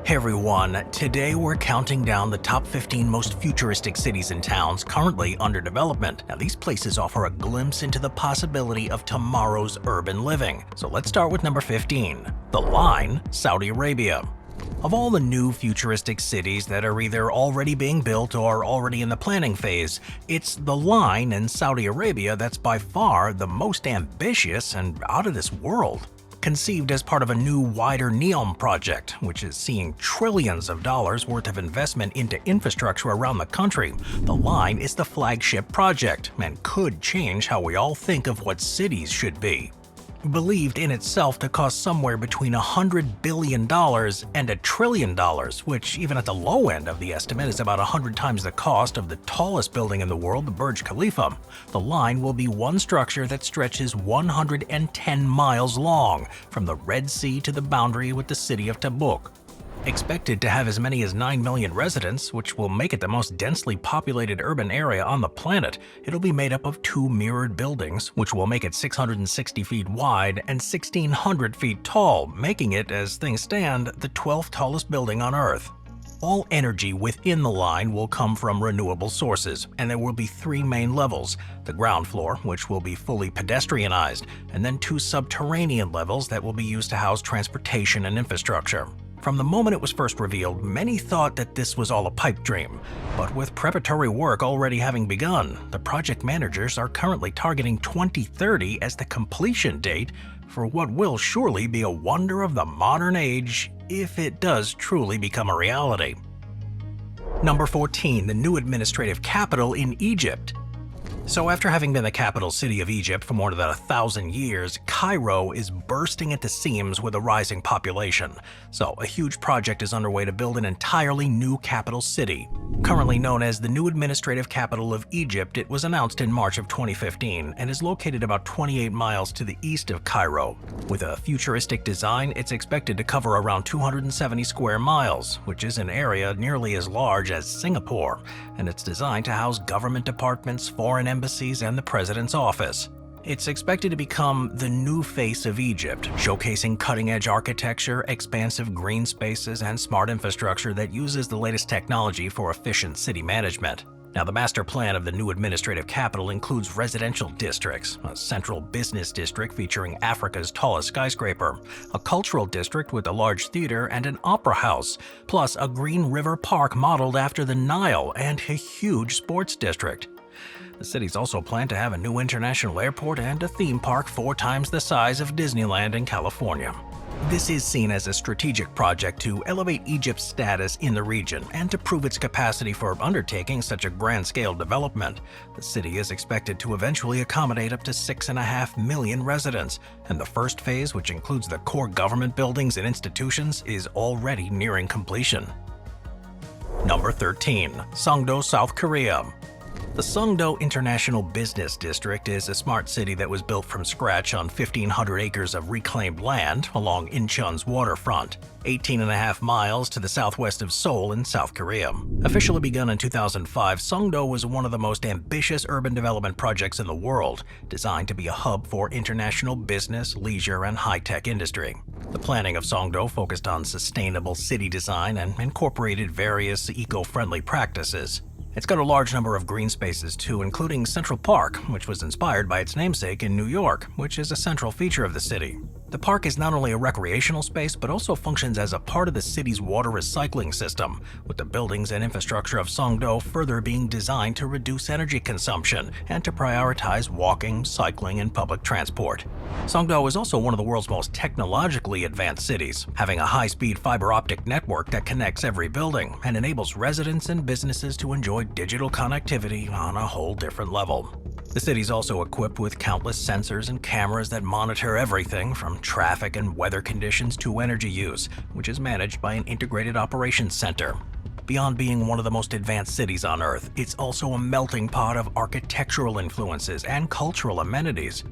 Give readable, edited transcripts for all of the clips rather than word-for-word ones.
Hey everyone, today we're counting down the top 15 most futuristic cities and towns currently under development. Now these places offer a glimpse into the possibility of tomorrow's urban living. So let's start with number 15, The Line, Saudi Arabia. Of all the new futuristic cities that are either already being built or already in the planning phase, it's The Line in Saudi Arabia that's by far the most ambitious and out of this world. Conceived as part of a new wider NEOM project, which is seeing trillions of dollars worth of investment into infrastructure around the country, The Line is the flagship project and could change how we all think of what cities should be. Believed in itself to cost somewhere between $100 billion and $1 trillion, which even at the low end of the estimate is about 100 times the cost of the tallest building in the world, the Burj Khalifa. The line will be one structure that stretches 110 miles long, from the Red Sea to the boundary with the city of Tabuk. Expected to have as many as 9 million residents, which will make it the most densely populated urban area on the planet, it'll be made up of 2 mirrored buildings, which will make it 660 feet wide and 1,600 feet tall, making it, as things stand, the 12th tallest building on Earth. All energy within the line will come from renewable sources, and there will be 3 main levels: the ground floor, which will be fully pedestrianized, and then 2 subterranean levels that will be used to house transportation and infrastructure. From the moment it was first revealed, many thought that this was all a pipe dream. But with preparatory work already having begun, the project managers are currently targeting 2030 as the completion date for what will surely be a wonder of the modern age if it does truly become a reality. Number 14, the new administrative capital in Egypt. So after having been the capital city of Egypt for more than 1,000 years, Cairo is bursting at the seams with a rising population. So a huge project is underway to build an entirely new capital city. Currently known as the new administrative capital of Egypt, it was announced in March of 2015 and is located about 28 miles to the east of Cairo. With a futuristic design, it's expected to cover around 270 square miles, which is an area nearly as large as Singapore, and it's designed to house government departments, foreign embassies, and the president's office. It's expected to become the new face of Egypt, showcasing cutting-edge architecture, expansive green spaces, and smart infrastructure that uses the latest technology for efficient city management. Now, the master plan of the new administrative capital includes residential districts, a central business district featuring Africa's tallest skyscraper, a cultural district with a large theater and an opera house, plus a green river park modeled after the Nile and a huge sports district. The cities also plan to have a new international airport and a theme park 4 times the size of Disneyland in California. This is seen as a strategic project to elevate Egypt's status in the region and to prove its capacity for undertaking such a grand-scale development. The city is expected to eventually accommodate up to 6.5 million residents, and the first phase, which includes the core government buildings and institutions, is already nearing completion. Number 13, Songdo, South Korea. The Songdo International Business District is a smart city that was built from scratch on 1,500 acres of reclaimed land along Incheon's waterfront, 18.5 miles to the southwest of Seoul in South Korea. Officially begun in 2005, Songdo was one of the most ambitious urban development projects in the world, designed to be a hub for international business, leisure, and high-tech industry. The planning of Songdo focused on sustainable city design and incorporated various eco-friendly practices. It's got a large number of green spaces too, including Central Park, which was inspired by its namesake in New York, which is a central feature of the city. The park is not only a recreational space, but also functions as a part of the city's water recycling system, with the buildings and infrastructure of Songdo further being designed to reduce energy consumption and to prioritize walking, cycling, and public transport. Songdo is also one of the world's most technologically advanced cities, having a high-speed fiber optic network that connects every building and enables residents and businesses to enjoy digital connectivity on a whole different level. The city's also equipped with countless sensors and cameras that monitor everything from traffic and weather conditions to energy use, which is managed by an integrated operations center. Beyond being one of the most advanced cities on Earth, it's also a melting pot of architectural influences and cultural amenities.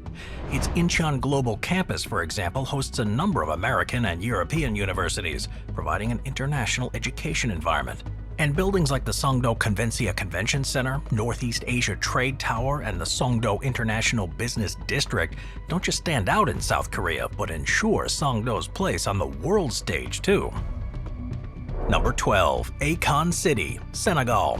Its Incheon Global Campus, for example, hosts a number of American and European universities, providing an international education environment. And buildings like the Songdo Convencia Convention Center, Northeast Asia Trade Tower, and the Songdo International Business District don't just stand out in South Korea, but ensure Songdo's place on the world stage too. Number 12. Aon City, Senegal.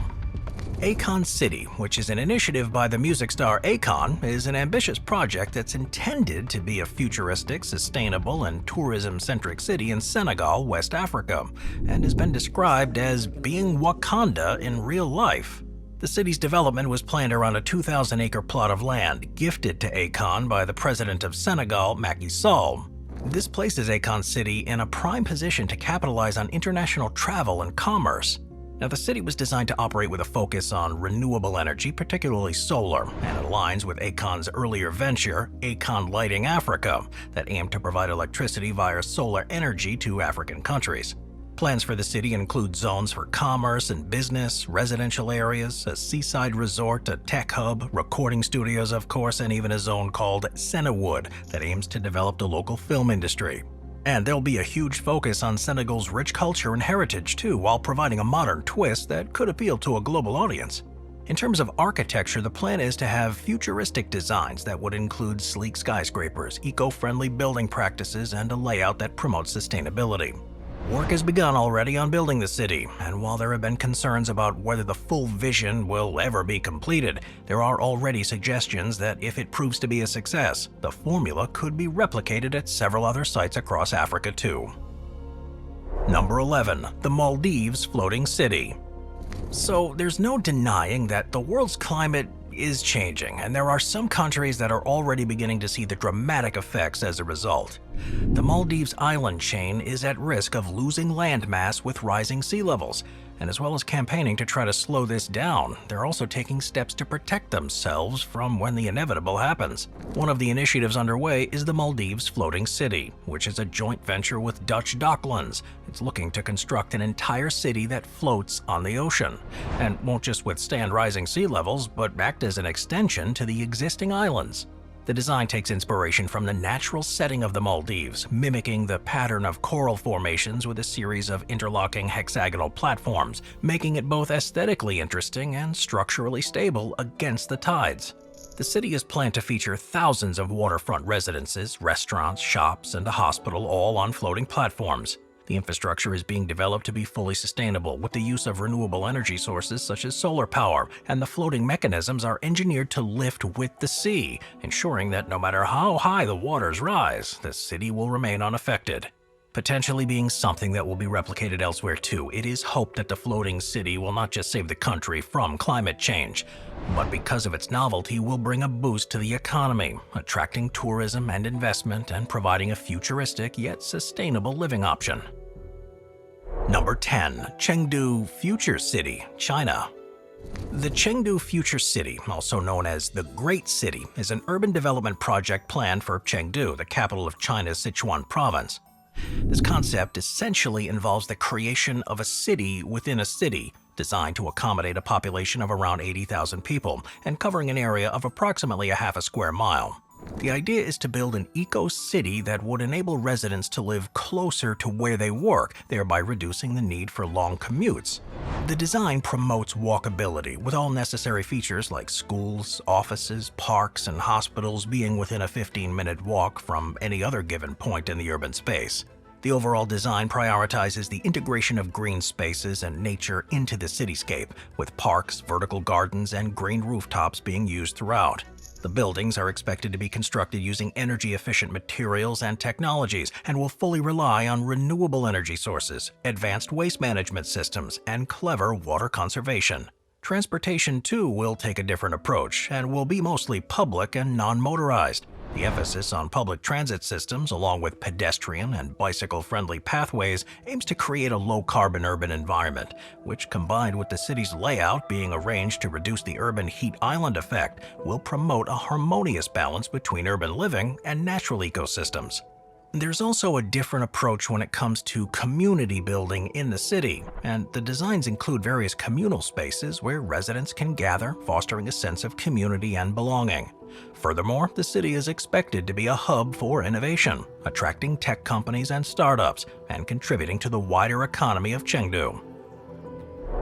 Aon City, which is an initiative by the music star Akon, is an ambitious project that's intended to be a futuristic, sustainable, and tourism-centric city in Senegal, West Africa, and has been described as being Wakanda in real life. The city's development was planned around a 2,000-acre plot of land gifted to Akon by the president of Senegal, Macky Sall. This places Aon City in a prime position to capitalize on international travel and commerce. Now, the city was designed to operate with a focus on renewable energy, particularly solar, and it aligns with Akon's earlier venture, Akon Lighting Africa, that aimed to provide electricity via solar energy to African countries. Plans for the city include zones for commerce and business, residential areas, a seaside resort, a tech hub, recording studios, of course, and even a zone called Senewood that aims to develop the local film industry. And there'll be a huge focus on Senegal's rich culture and heritage too, while providing a modern twist that could appeal to a global audience. In terms of architecture, the plan is to have futuristic designs that would include sleek skyscrapers, eco-friendly building practices, and a layout that promotes sustainability. Work has begun already on building the city, and while there have been concerns about whether the full vision will ever be completed, there are already suggestions that if it proves to be a success, the formula could be replicated at several other sites across Africa too. Number 11. The Maldives Floating City. So there's no denying that the world's climate is changing, and there are some countries that are already beginning to see the dramatic effects as a result. The Maldives island chain is at risk of losing landmass with rising sea levels, and as well as campaigning to try to slow this down, they're also taking steps to protect themselves from when the inevitable happens. One of the initiatives underway is the Maldives Floating City, which is a joint venture with Dutch Docklands. It's looking to construct an entire city that floats on the ocean, and won't just withstand rising sea levels, but act as an extension to the existing islands. The design takes inspiration from the natural setting of the Maldives, mimicking the pattern of coral formations with a series of interlocking hexagonal platforms, making it both aesthetically interesting and structurally stable against the tides. The city is planned to feature thousands of waterfront residences, restaurants, shops, and a hospital, all on floating platforms. The infrastructure is being developed to be fully sustainable with the use of renewable energy sources such as solar power, and the floating mechanisms are engineered to lift with the sea, ensuring that no matter how high the waters rise, the city will remain unaffected. Potentially being something that will be replicated elsewhere too, it is hoped that the floating city will not just save the country from climate change, but because of its novelty will bring a boost to the economy, attracting tourism and investment and providing a futuristic yet sustainable living option. Number 10. Chengdu Future City, China. The Chengdu Future City, also known as the Great City, is an urban development project planned for Chengdu, the capital of China's Sichuan province. This concept essentially involves the creation of a city within a city, designed to accommodate a population of around 80,000 people and covering an area of approximately a half a square mile. The idea is to build an eco-city that would enable residents to live closer to where they work, thereby reducing the need for long commutes. The design promotes walkability, with all necessary features like schools, offices, parks, and hospitals being within a 15-minute walk from any other given point in the urban space. The overall design prioritizes the integration of green spaces and nature into the cityscape, with parks, vertical gardens, and green rooftops being used throughout. The buildings are expected to be constructed using energy-efficient materials and technologies and will fully rely on renewable energy sources, advanced waste management systems, and clever water conservation. Transportation, too, will take a different approach and will be mostly public and non-motorized. The emphasis on public transit systems, along with pedestrian and bicycle-friendly pathways, aims to create a low-carbon urban environment, which, combined with the city's layout being arranged to reduce the urban heat island effect, will promote a harmonious balance between urban living and natural ecosystems. There's also a different approach when it comes to community building in the city, and the designs include various communal spaces where residents can gather, fostering a sense of community and belonging. Furthermore, the city is expected to be a hub for innovation, attracting tech companies and startups, and contributing to the wider economy of Chengdu.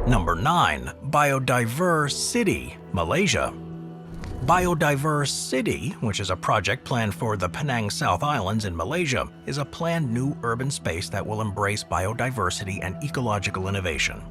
Number 9. Biodiverse City, Malaysia. Biodiverse City, which is a project planned for the Penang South Islands in Malaysia, is a planned new urban space that will embrace biodiversity and ecological innovation.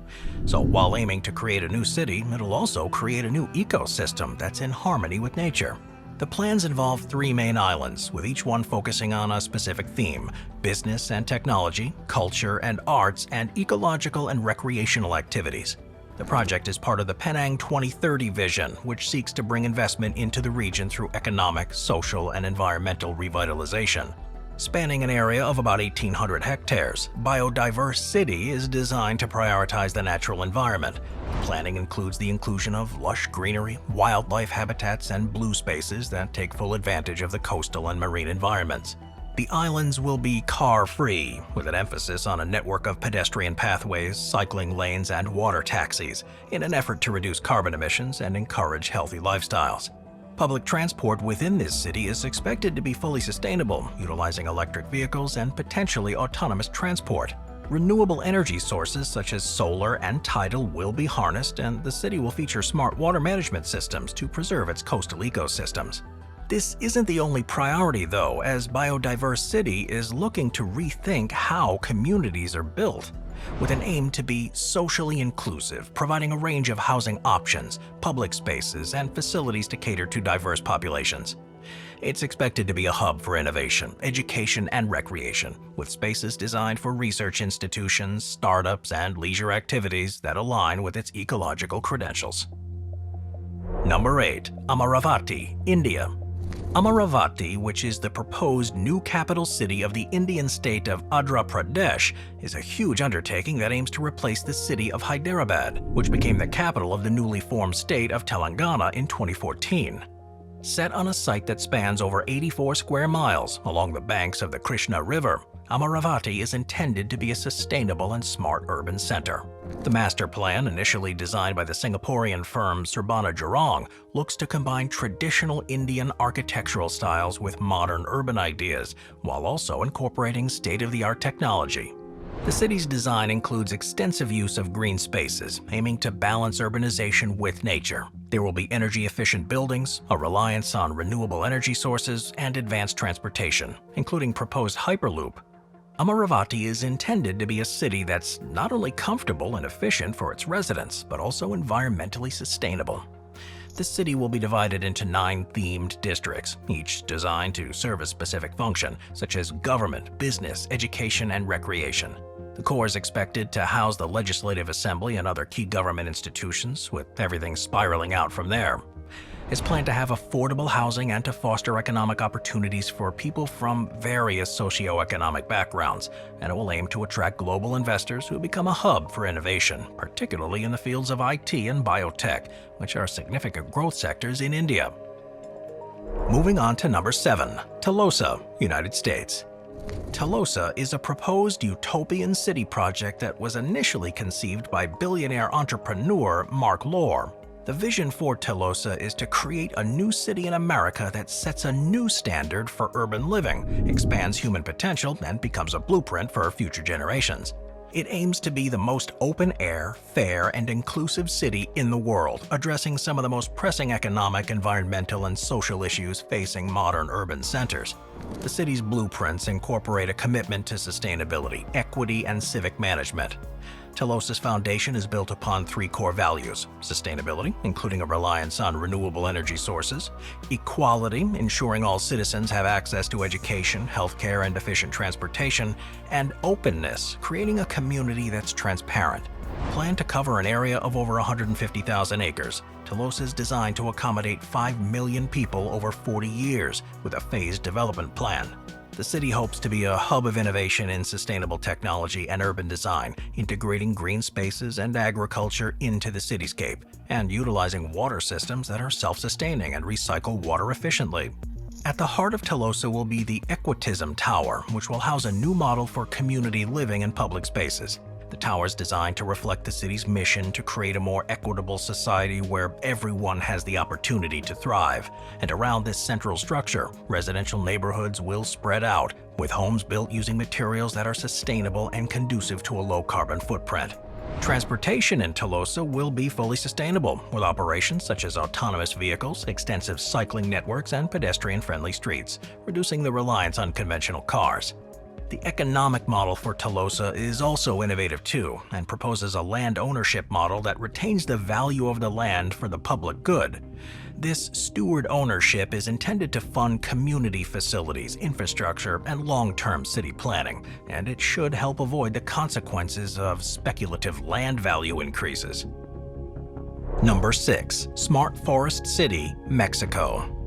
So while aiming to create a new city, it'll also create a new ecosystem that's in harmony with nature. The plans involve 3 main islands, with each one focusing on a specific theme: business and technology, culture and arts, and ecological and recreational activities. The project is part of the Penang 2030 vision, which seeks to bring investment into the region through economic, social, and environmental revitalization. Spanning an area of about 1,800 hectares, Biodiverse City is designed to prioritize the natural environment. Planning includes the inclusion of lush greenery, wildlife habitats, and blue spaces that take full advantage of the coastal and marine environments. The islands will be car-free, with an emphasis on a network of pedestrian pathways, cycling lanes, and water taxis, in an effort to reduce carbon emissions and encourage healthy lifestyles. Public transport within this city is expected to be fully sustainable, utilizing electric vehicles and potentially autonomous transport. Renewable energy sources such as solar and tidal will be harnessed, and the city will feature smart water management systems to preserve its coastal ecosystems. This isn't the only priority, though, as Biodiverse City is looking to rethink how communities are built, with an aim to be socially inclusive, providing a range of housing options, public spaces, and facilities to cater to diverse populations. It's expected to be a hub for innovation, education, and recreation, with spaces designed for research institutions, startups, and leisure activities that align with its ecological credentials. Number 8. Amaravati, India. Amaravati, which is the proposed new capital city of the Indian state of Andhra Pradesh, is a huge undertaking that aims to replace the city of Hyderabad, which became the capital of the newly formed state of Telangana in 2014. Set on a site that spans over 84 square miles along the banks of the Krishna River, Amaravati is intended to be a sustainable and smart urban center. The master plan, initially designed by the Singaporean firm Surbana Jurong, looks to combine traditional Indian architectural styles with modern urban ideas, while also incorporating state-of-the-art technology. The city's design includes extensive use of green spaces, aiming to balance urbanization with nature. There will be energy-efficient buildings, a reliance on renewable energy sources, and advanced transportation, including proposed Hyperloop. Amaravati is intended to be a city that's not only comfortable and efficient for its residents, but also environmentally sustainable. The city will be divided into 9 themed districts, each designed to serve a specific function, such as government, business, education, and recreation. The core is expected to house the Legislative Assembly and other key government institutions, with everything spiraling out from there. It's planned to have affordable housing and to foster economic opportunities for people from various socioeconomic backgrounds, and it will aim to attract global investors who become a hub for innovation, particularly in the fields of IT and biotech, which are significant growth sectors in India. Moving on to number 7, Tosa, United States. Tosa is a proposed utopian city project that was initially conceived by billionaire entrepreneur Mark Lohr. The vision for Tosa is to create a new city in America that sets a new standard for urban living, expands human potential, and becomes a blueprint for future generations. It aims to be the most open-air, fair, and inclusive city in the world, addressing some of the most pressing economic, environmental, and social issues facing modern urban centers. The city's blueprints incorporate a commitment to sustainability, equity, and civic management. Tosa's foundation is built upon 3 core values: sustainability, including a reliance on renewable energy sources; equality, ensuring all citizens have access to education, healthcare, and efficient transportation; and openness, creating a community that's transparent. Planned to cover an area of over 150,000 acres, Tosa is designed to accommodate 5 million people over 40 years with a phased development plan. The city hopes to be a hub of innovation in sustainable technology and urban design, integrating green spaces and agriculture into the cityscape, and utilizing water systems that are self-sustaining and recycle water efficiently. At the heart of Tosa will be the Equitism Tower, which will house a new model for community living in public spaces. The tower is designed to reflect the city's mission to create a more equitable society where everyone has the opportunity to thrive. And around this central structure, residential neighborhoods will spread out, with homes built using materials that are sustainable and conducive to a low-carbon footprint. Transportation in Tosa will be fully sustainable, with operations such as autonomous vehicles, extensive cycling networks, and pedestrian-friendly streets, reducing the reliance on conventional cars. The economic model for Tosa is also innovative too, and proposes a land ownership model that retains the value of the land for the public good. This steward ownership is intended to fund community facilities, infrastructure, and long-term city planning, and it should help avoid the consequences of speculative land value increases. Number 6. Smart Forest City, Mexico.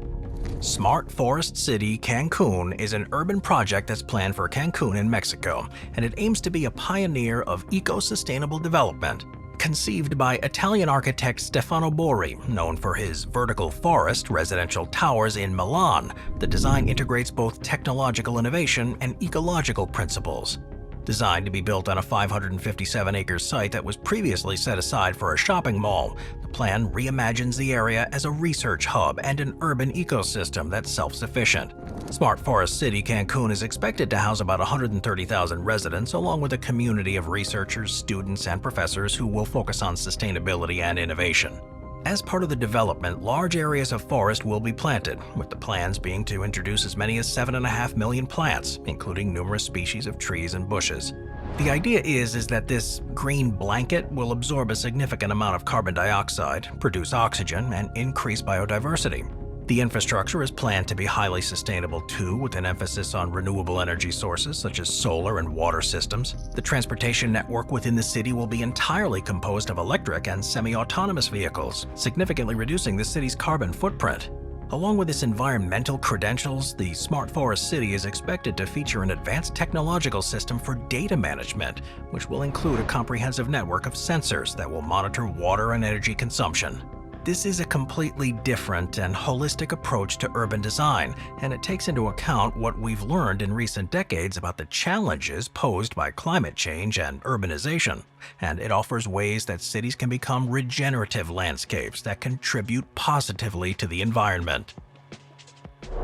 Smart Forest City Cancun is an urban project that's planned for Cancun in Mexico, and it aims to be a pioneer of eco-sustainable development. Conceived by Italian architect Stefano Borri, known for his vertical forest residential towers in Milan, the design integrates both technological innovation and ecological principles. Designed to be built on a 557-acre site that was previously set aside for a shopping mall, the plan reimagines the area as a research hub and an urban ecosystem that's self-sufficient. Smart Forest City Cancun is expected to house about 130,000 residents, along with a community of researchers, students, and professors who will focus on sustainability and innovation. As part of the development, large areas of forest will be planted, with the plans being to introduce as many as 7.5 million plants, including numerous species of trees and bushes. The idea is that this green blanket will absorb a significant amount of carbon dioxide, produce oxygen, and increase biodiversity. The infrastructure is planned to be highly sustainable too, with an emphasis on renewable energy sources such as solar and water systems. The transportation network within the city will be entirely composed of electric and semi-autonomous vehicles, significantly reducing the city's carbon footprint. Along with its environmental credentials, the Smart Forest City is expected to feature an advanced technological system for data management, which will include a comprehensive network of sensors that will monitor water and energy consumption. This is a completely different and holistic approach to urban design, and it takes into account what we've learned in recent decades about the challenges posed by climate change and urbanization. And it offers ways that cities can become regenerative landscapes that contribute positively to the environment.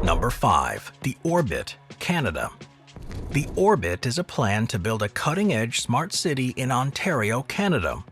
Number 5. The Orbit, Canada. The Orbit is a plan to build a cutting-edge smart city in Ontario, Canada.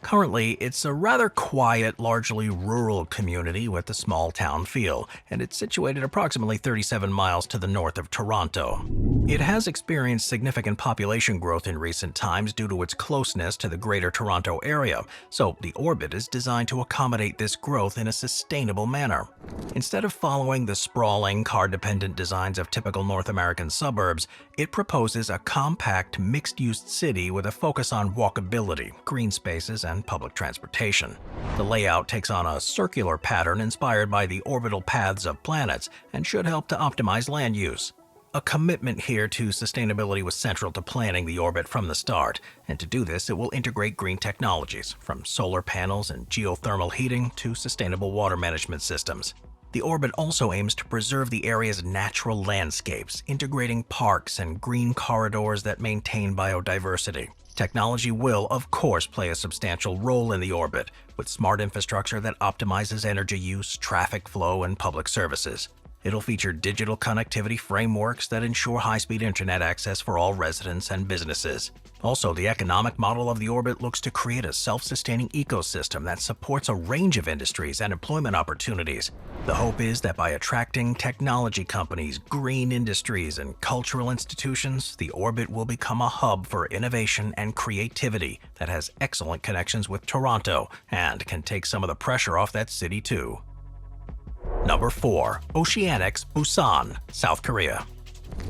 Currently, it's a rather quiet, largely rural community with a small town feel, and it's situated approximately 37 miles to the north of Toronto. It has experienced significant population growth in recent times due to its closeness to the Greater Toronto Area, so the Orbit is designed to accommodate this growth in a sustainable manner. Instead of following the sprawling, car-dependent designs of typical North American suburbs, it proposes a compact, mixed-use city with a focus on walkability, green spaces, and public transportation. The layout takes on a circular pattern inspired by the orbital paths of planets and should help to optimize land use. A commitment here to sustainability was central to planning the Orbit from the start, and to do this, it will integrate green technologies, from solar panels and geothermal heating to sustainable water management systems. The Orbit also aims to preserve the area's natural landscapes, integrating parks and green corridors that maintain biodiversity. Technology will, of course, play a substantial role in the Orbit, with smart infrastructure that optimizes energy use, traffic flow, and public services. It'll feature digital connectivity frameworks that ensure high-speed internet access for all residents and businesses. Also, the economic model of the Orbit looks to create a self-sustaining ecosystem that supports a range of industries and employment opportunities. The hope is that by attracting technology companies, green industries, and cultural institutions, the Orbit will become a hub for innovation and creativity that has excellent connections with Toronto and can take some of the pressure off that city too. Number 4. Oceanx Busan, South Korea.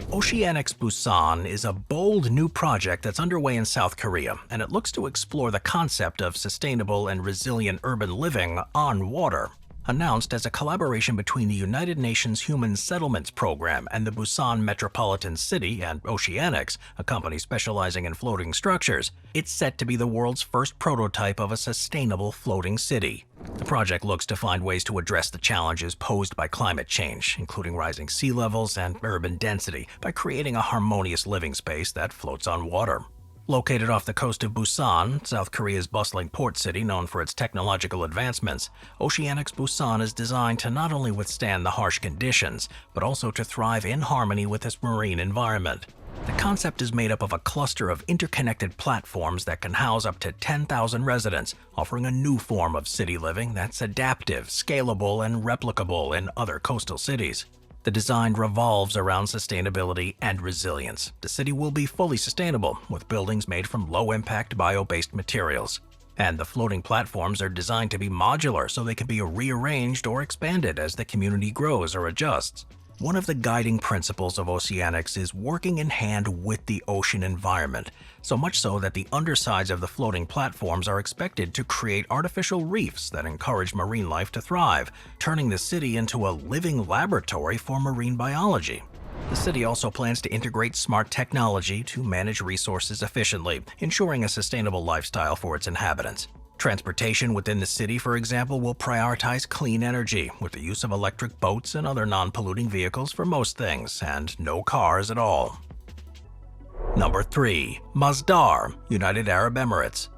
Oceanx Busan is a bold new project that's underway in South Korea, and it looks to explore the concept of sustainable and resilient urban living on water. Announced as a collaboration between the United Nations Human Settlements Program and the Busan Metropolitan City and Oceanx, a company specializing in floating structures, it's set to be the world's first prototype of a sustainable floating city. The project looks to find ways to address the challenges posed by climate change, including rising sea levels and urban density, by creating a harmonious living space that floats on water. Located off the coast of Busan, South Korea's bustling port city known for its technological advancements, Oceanx Busan is designed to not only withstand the harsh conditions, but also to thrive in harmony with its marine environment. The concept is made up of a cluster of interconnected platforms that can house up to 10,000 residents, offering a new form of city living that's adaptive, scalable, and replicable in other coastal cities. The design revolves around sustainability and resilience. The city will be fully sustainable, with buildings made from low-impact bio-based materials. And the floating platforms are designed to be modular so they can be rearranged or expanded as the community grows or adjusts. One of the guiding principles of Oceanx is working in hand with the ocean environment, so much so that the undersides of the floating platforms are expected to create artificial reefs that encourage marine life to thrive, turning the city into a living laboratory for marine biology. The city also plans to integrate smart technology to manage resources efficiently, ensuring a sustainable lifestyle for its inhabitants. Transportation within the city, for example, will prioritize clean energy with the use of electric boats and other non-polluting vehicles for most things, and no cars at all. Number 3. Masdar, United Arab Emirates.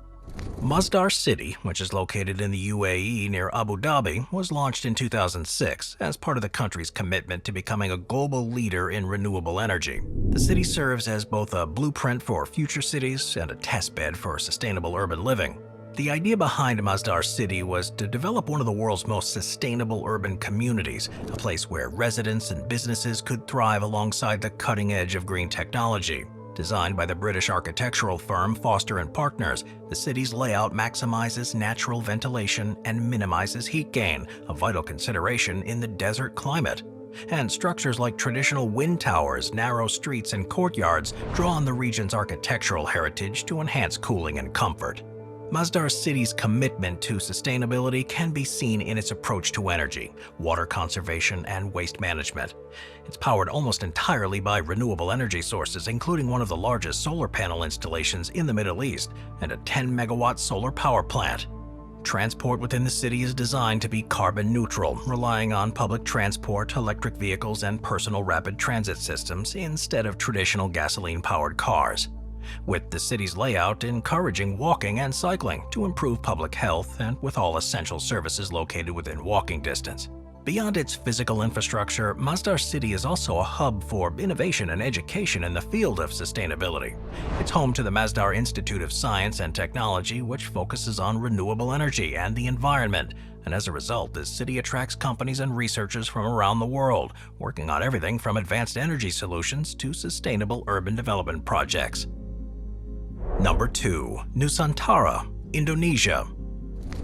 Masdar City, which is located in the UAE near Abu Dhabi, was launched in 2006 as part of the country's commitment to becoming a global leader in renewable energy. The city serves as both a blueprint for future cities and a testbed for sustainable urban living. The idea behind Masdar City was to develop one of the world's most sustainable urban communities, a place where residents and businesses could thrive alongside the cutting edge of green technology. Designed by the British architectural firm Foster & Partners, the city's layout maximizes natural ventilation and minimizes heat gain, a vital consideration in the desert climate. And structures like traditional wind towers, narrow streets, and courtyards draw on the region's architectural heritage to enhance cooling and comfort. Masdar City's commitment to sustainability can be seen in its approach to energy, water conservation, and waste management. It's powered almost entirely by renewable energy sources, including one of the largest solar panel installations in the Middle East and a 10-megawatt solar power plant. Transport within the city is designed to be carbon neutral, relying on public transport, electric vehicles, and personal rapid transit systems instead of traditional gasoline-powered cars, with the city's layout encouraging walking and cycling to improve public health and with all essential services located within walking distance. Beyond its physical infrastructure, Masdar City is also a hub for innovation and education in the field of sustainability. It's home to the Masdar Institute of Science and Technology, which focuses on renewable energy and the environment, and as a result, the city attracts companies and researchers from around the world, working on everything from advanced energy solutions to sustainable urban development projects. Number 2. Nusantara, Indonesia.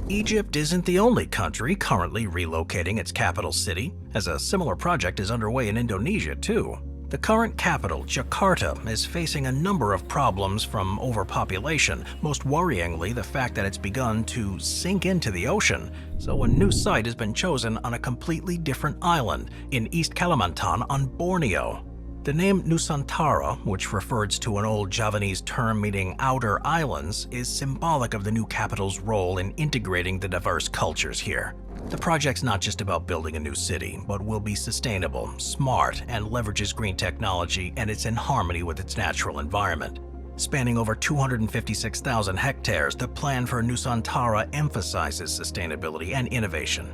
Egypt isn't the only country currently relocating its capital city, as a similar project is underway in Indonesia too. The current capital, Jakarta, is facing a number of problems from overpopulation, most worryingly the fact that it's begun to sink into the ocean, so a new site has been chosen on a completely different island in East Kalimantan on Borneo. The name Nusantara, which refers to an old Javanese term meaning outer islands, is symbolic of the new capital's role in integrating the diverse cultures here. The project's not just about building a new city, but will be sustainable, smart, and leverages green technology, and it's in harmony with its natural environment. Spanning over 256,000 hectares, the plan for Nusantara emphasizes sustainability and innovation.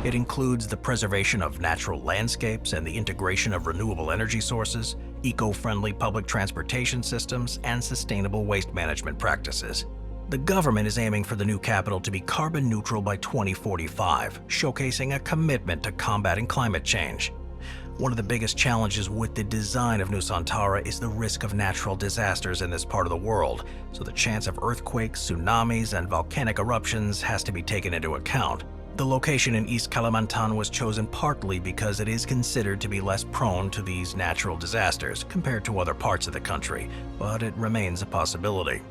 It includes the preservation of natural landscapes and the integration of renewable energy sources, eco-friendly public transportation systems, and sustainable waste management practices. The government is aiming for the new capital to be carbon neutral by 2045, showcasing a commitment to combating climate change. One of the biggest challenges with the design of Nusantara is the risk of natural disasters in this part of the world, so the chance of earthquakes, tsunamis, and volcanic eruptions has to be taken into account. The location in East Kalimantan was chosen partly because it is considered to be less prone to these natural disasters compared to other parts of the country, but it remains a possibility.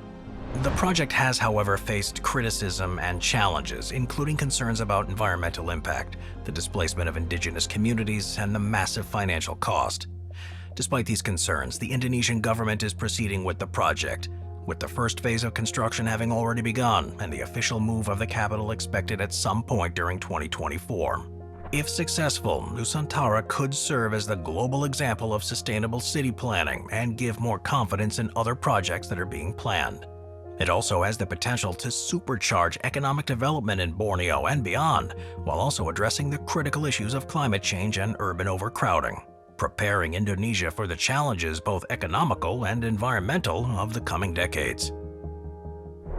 The project has, however, faced criticism and challenges, including concerns about environmental impact, the displacement of indigenous communities, and the massive financial cost. Despite these concerns, the Indonesian government is proceeding with the project, with the first phase of construction having already begun and the official move of the capital expected at some point during 2024. If successful, Nusantara could serve as the global example of sustainable city planning and give more confidence in other projects that are being planned. It also has the potential to supercharge economic development in Borneo and beyond, while also addressing the critical issues of climate change and urban overcrowding. preparing Indonesia for the challenges, both economical and environmental, of the coming decades.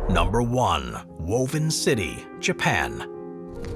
Number 1. Woven City, Japan.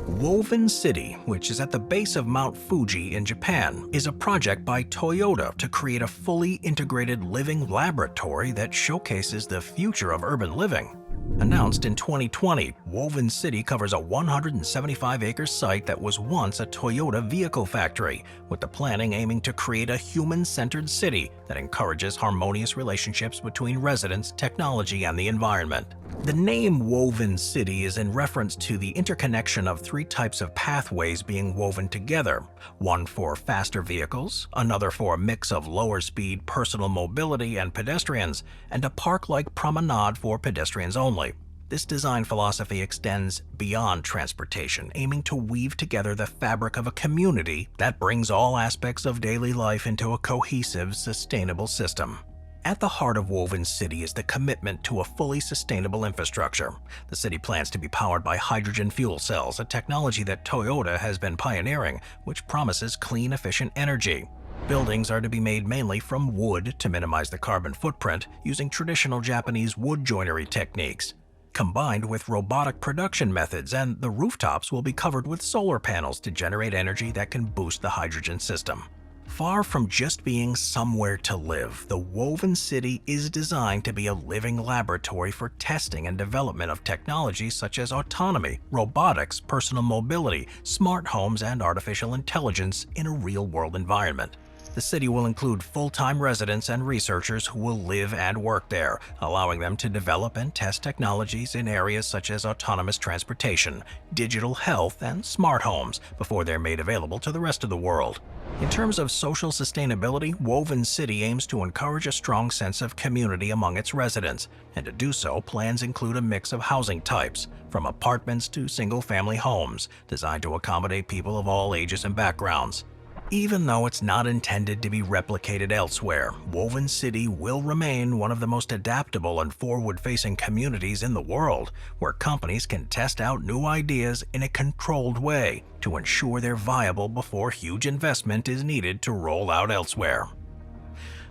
Woven City, which is at the base of Mount Fuji in Japan, is a project by Toyota to create a fully integrated living laboratory that showcases the future of urban living. Announced in 2020, Woven City covers a 175-acre site that was once a Toyota vehicle factory, with the planning aiming to create a human-centered city that encourages harmonious relationships between residents, technology, and the environment. The name Woven City is in reference to the interconnection of 3 types of pathways being woven together, one for faster vehicles, another for a mix of lower-speed personal mobility and pedestrians, and a park-like promenade for pedestrians only. This design philosophy extends beyond transportation, aiming to weave together the fabric of a community that brings all aspects of daily life into a cohesive, sustainable system. At the heart of Woven City is the commitment to a fully sustainable infrastructure. The city plans to be powered by hydrogen fuel cells, a technology that Toyota has been pioneering, which promises clean, efficient energy. Buildings are to be made mainly from wood to minimize the carbon footprint, using traditional Japanese wood joinery techniques, combined with robotic production methods, and the rooftops will be covered with solar panels to generate energy that can boost the hydrogen system. Far from just being somewhere to live, the Woven City is designed to be a living laboratory for testing and development of technologies such as autonomy, robotics, personal mobility, smart homes, and artificial intelligence in a real-world environment. The city will include full-time residents and researchers who will live and work there, allowing them to develop and test technologies in areas such as autonomous transportation, digital health, and smart homes before they're made available to the rest of the world. In terms of social sustainability, Woven City aims to encourage a strong sense of community among its residents, and to do so, plans include a mix of housing types, from apartments to single-family homes, designed to accommodate people of all ages and backgrounds. Even though it's not intended to be replicated elsewhere, Woven City will remain one of the most adaptable and forward-facing communities in the world, where companies can test out new ideas in a controlled way to ensure they're viable before huge investment is needed to roll out elsewhere.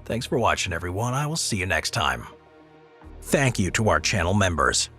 Thanks for watching, everyone. I will see you next time. Thank you to our channel members.